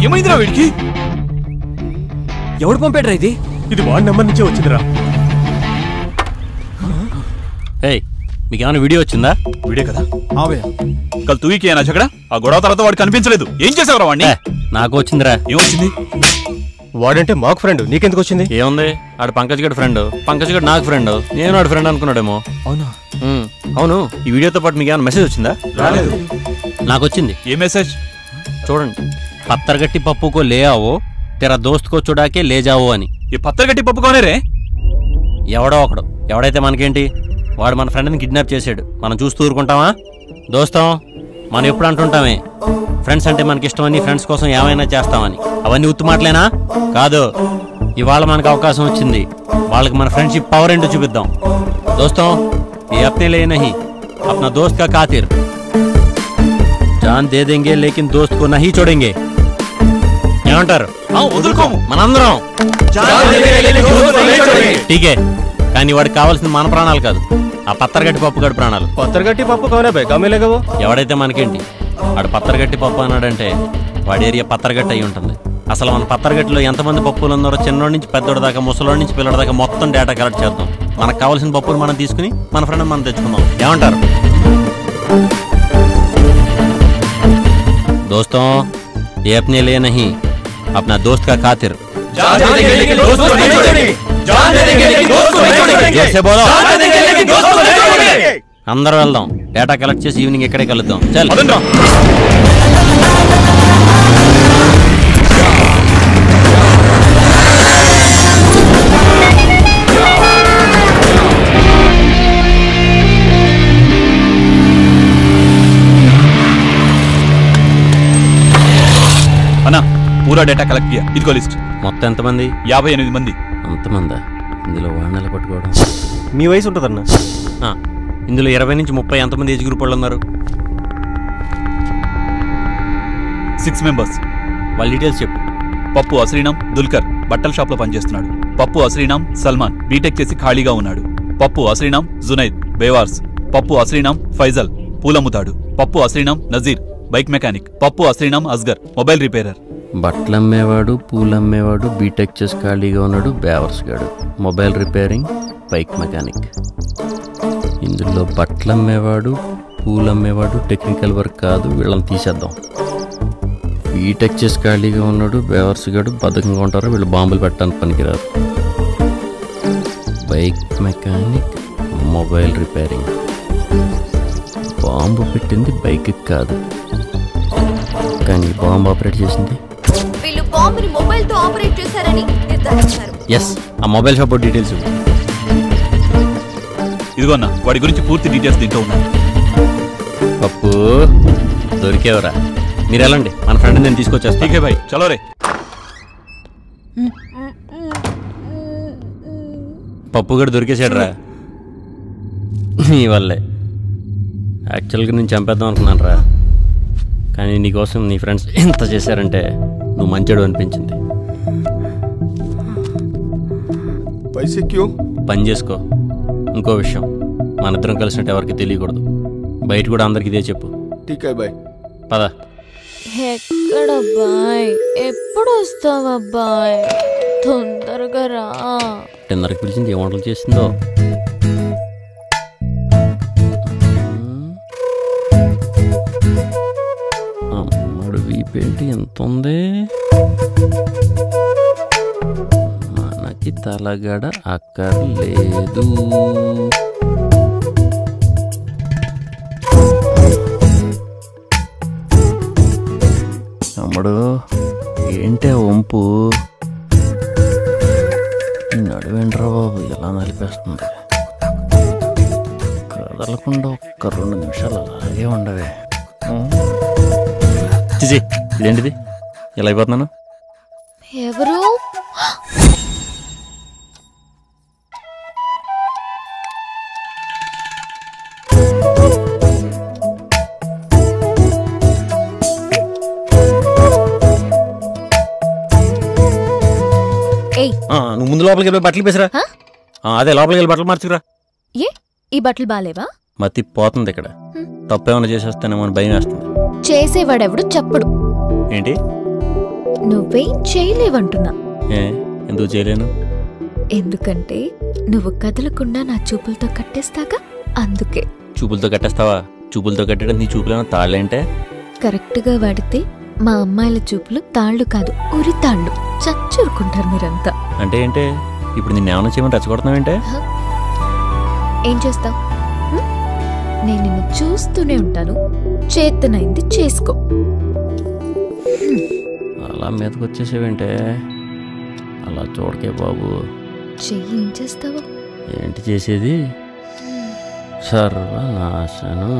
ఏమైందిరా వీడికి? ఎవడు పంపాడురా ఇది? ఇది వాడి నెంబర్ నుంచే వచ్చిందిరా. మీకేమైనా వీడియో వచ్చిందా? వీడియో కదా. కల్ తూయికి ఏనా జగడా? ఆ గొడవ తర్వాత వాడు కనిపించలేదు. ఏం చేసావురా వాడిని? నాకు వచ్చిందిరా. ఏమొచ్చింది? వాడంటే మాకు ఫ్రెండ్, నీకెందుకు వచ్చింది? ఏముంది, ఆడు పంకజ్ గడ్ ఫ్రెండ్, పంకజ్ గడ్ నాకు ఫ్రెండ్, నేను ఆడు ఫ్రెండ్ అనుకున్నాడేమో. అవునా? అవును. ఈ వీడియోతో పాటు మీకు ఏమైనా మెసేజ్ వచ్చిందా? రాలేదు. నాకు వచ్చింది. ఏ మెసేజ్? చూడండి. పత్తరగట్టి పప్పుకో లే ఆవో, తెరా దోస్త్కో చుడాకే లే జావో అని. ఈ పత్తరగట్టి పప్పుకోనే రే. ఎవడో ఒకడు, ఎవడైతే మనకేంటి, వాడు మన ఫ్రెండ్ని కిడ్నాప్ చేశాడు. మనం చూస్తూ ఊరుకుంటామా? దోస్తం, మనం ఎప్పుడు అంటుంటామే ఫ్రెండ్స్ అంటే మనకి ఇష్టమని, ఫ్రెండ్స్ కోసం ఏమైనా చేస్తామని. అవన్నీ ఉత్తు మాటలేనా? కాదు. ఇవాళ మనకు అవకాశం వచ్చింది. వాళ్ళకి మన ఫ్రెండ్షిప్ పవర్ ఏంటో చూపిద్దాం. దోస్తం, ये अपने लिए नहीं, अपना दोस्त का खातिर जान दे देंगे लेकिन दोस्त को नहीं छोड़ेंगे. ఏమంటారు? మనందరం ఠీకే. కానీ వాడికి కావాల్సిన మన ప్రాణాలు కాదు, ఆ పత్తరగట్టి పప్పు గడి ప్రాణాలు. పత్తరగట్టి పప్పు కానే బై గమేలేగవో. ఎవడైతే మనకేంటి, వాడు పత్తరగట్టి పప్పు అన్నాడంటే వాడి ఏరియా పత్తరగట్టి అయి ఉంటుంది. అసలు మన పత్తరగట్టిలో ఎంతమంది పప్పులు ఉన్నారో చిన్నోడి నుంచి పెద్దోడి దాకా, ముసలోడి నుంచి పిల్లడి దాకా మొత్తం డేటా కలెక్ట్ చేద్దాం. మనకు కావాల్సిన పప్పులు మనం తీసుకుని మన ఫ్రెండ్ మనం తెచ్చుకుందాం. ఏమంటారు? దోస్తం, ये अपने लिए नहीं, अपना दोस्त का खातिर అందరూ వెళ్దాం. డేటా కలెక్ట్ చేసి ఈవినింగ్ ఇక్కడే కలుద్దాం. చల్. అన్నా, పూరా డేటా కలెక్ట్ కియా. ఇదిగో లిస్ట్. మొత్తం ఎంతమంది? 58 మంది. అంతమందా? ఇందులో వాడినెల పట్టుకోవడం. మీ వయసు ఉంటుందన్నా. ఇందులో 20 నుంచి 30 ఎంతమంది ఏజ్ గ్రూప్ వాళ్ళు ఉన్నారు? 6 మెంబర్స్. వాళ్ళ డీటెయిల్స్ చెప్పు. పప్పు అశ్రీనామ్ దుల్కర్, బట్టల షాప్ లో పనిచేస్తున్నాడు. పప్పు అశ్రీనామ్ సల్మాన్, బీటెక్ చేసి ఖాళీగా ఉన్నాడు. పప్పు అశ్రీనామ్ జునైద్, బేవార్స్. పప్పు అశ్రీనామ్ ఫైజల్, పూలమ్ముతాడు. పప్పు అశ్రీనామ్ నజీర్, బైక్ మెకానిక్. పప్పు అశ్రీనామ్ అస్గర్, మొబైల్ రిపేరర్. బట్టలమ్మేవాడు, పూలమ్మేవాడు, బీటెక్ చేసి ఖాళీగా ఉన్నాడు, బేవర్స్ గాడు, మొబైల్ రిపేరింగ్, బైక్ మెకానిక్. ఇందులో బట్టలమ్మేవాడు, పూలమ్మేవాడు టెక్నికల్ వర్క్ కాదు, వీళ్ళని తీసేద్దాం. బీటెక్ చేసి ఖాళీగా ఉన్నాడు, బేవర్స్ గాడు బద్ధకంగా ఉంటారు, వీళ్ళు బాంబులు పెట్టడానికి పనికిరారు. Bike mechanic, mobile repairing. Bomb పెట్టింది బైక్ కాదు, కానీ బాంబు ఆపరేట్ చేసింది. వీళ్ళు బాంబుని మొబైల్ తో ఆపరేట్ చేశారని నిర్ధారించారు. ఎస్, ఆ మొబైల్ షాప్ డీటెయిల్స్. ఇదిగో అన్న, వాడి గురించి పూర్తి డీటెయిల్స్ దీంట్లో ఉన్నాయి. పప్పు దొరికేవరా? మీరు వెళ్ళండి, మన ఫ్రెండ్ నేను తీసుకొచ్చేస్తా. ఠీకే భాయ్, చలో రే. పప్పు కూడా దొరికేసాడు రా. నీ వల్లే. యాక్చువల్గా నేను చంపేద్దాం అనుకున్నాను రా, కానీ నీకోసం నీ ఫ్రెండ్స్ ఎంత చేశారంటే నువ్వు మంచోడు అనిపించింది. పని చేసుకో. ఇంకో విషయం, మన ఇద్దరం కలిసినట్టు ఎవరికి తెలియకూడదు. బయట కూడా అందరికి ఇదే చెప్పు. పద. ఎక్కడబ్బాయ్? ఎప్పుడు వస్తావబ్బాయ్? తొందరగా రా. డిన్నర్కి పిలిచింది, ఏ వంటలు చేసిందో. అమ్మడు వీపేంటి ఎంత ఉంది? మనకి తలగడ అక్కర్లేదు. అమ్మడు ఏంటే వంపు? నడువేంట్రా బాబు, ఎలా నలిపేస్తుంది. కదలకుండా ఒక్క 2 నిమిషాలు అలాగే ఉండవే. చిచి, ఇదేంటిది ఎలా అయిపోతున్నాను? ఎవరు? నువ్వు ముందు లోపలికి వెళ్ళి బట్టలు పేసరా. అదే లోపలికి వెళ్ళి బట్టలు మార్చుకురా. ఏ, ఈ బట్టలు బాలేవా? మతి పోతుంది ఇక్కడ. తప్పేమైనా చేసేస్తానేమో అని భయం వేస్తుంది. చేసేవాడెవడు చెప్పడు. ఏంటి నువ్వేం చేయలేవంటున్నా. ఎందుకు చేయలేను? ఎందుకంటే నువ్వు కదలకుండా నా చూపులతో కట్టేస్తాగా, అందుకే. చూపులతో కట్టేస్తావా? చూపులతో కట్టడం నీ చూపులేమో తాళ్ళేంటే? కరెక్ట్గా వాడితే మా అమ్మాయిల చూపులు తాళ్ళు కాదు, ఉరి తాళ్ళు. చచ్చూరుకుంటారు మీరంతా. అంటే ఏంటే? ఇప్పుడు నిన్నేమన్నా చేయమని రెచ్చగొడుతున్నావేంటే? ఏం చేస్తావు? నేను నిన్ను చూస్తూనే ఉంటాను, చేతనైంది చేసుకో. అలా మీదకి వచ్చేసేవేంటే? అలా చూడకే బాబు. చెయ్యి ఏం చేస్తావు? ఏంటి చేసేది? సర్వనాశనం.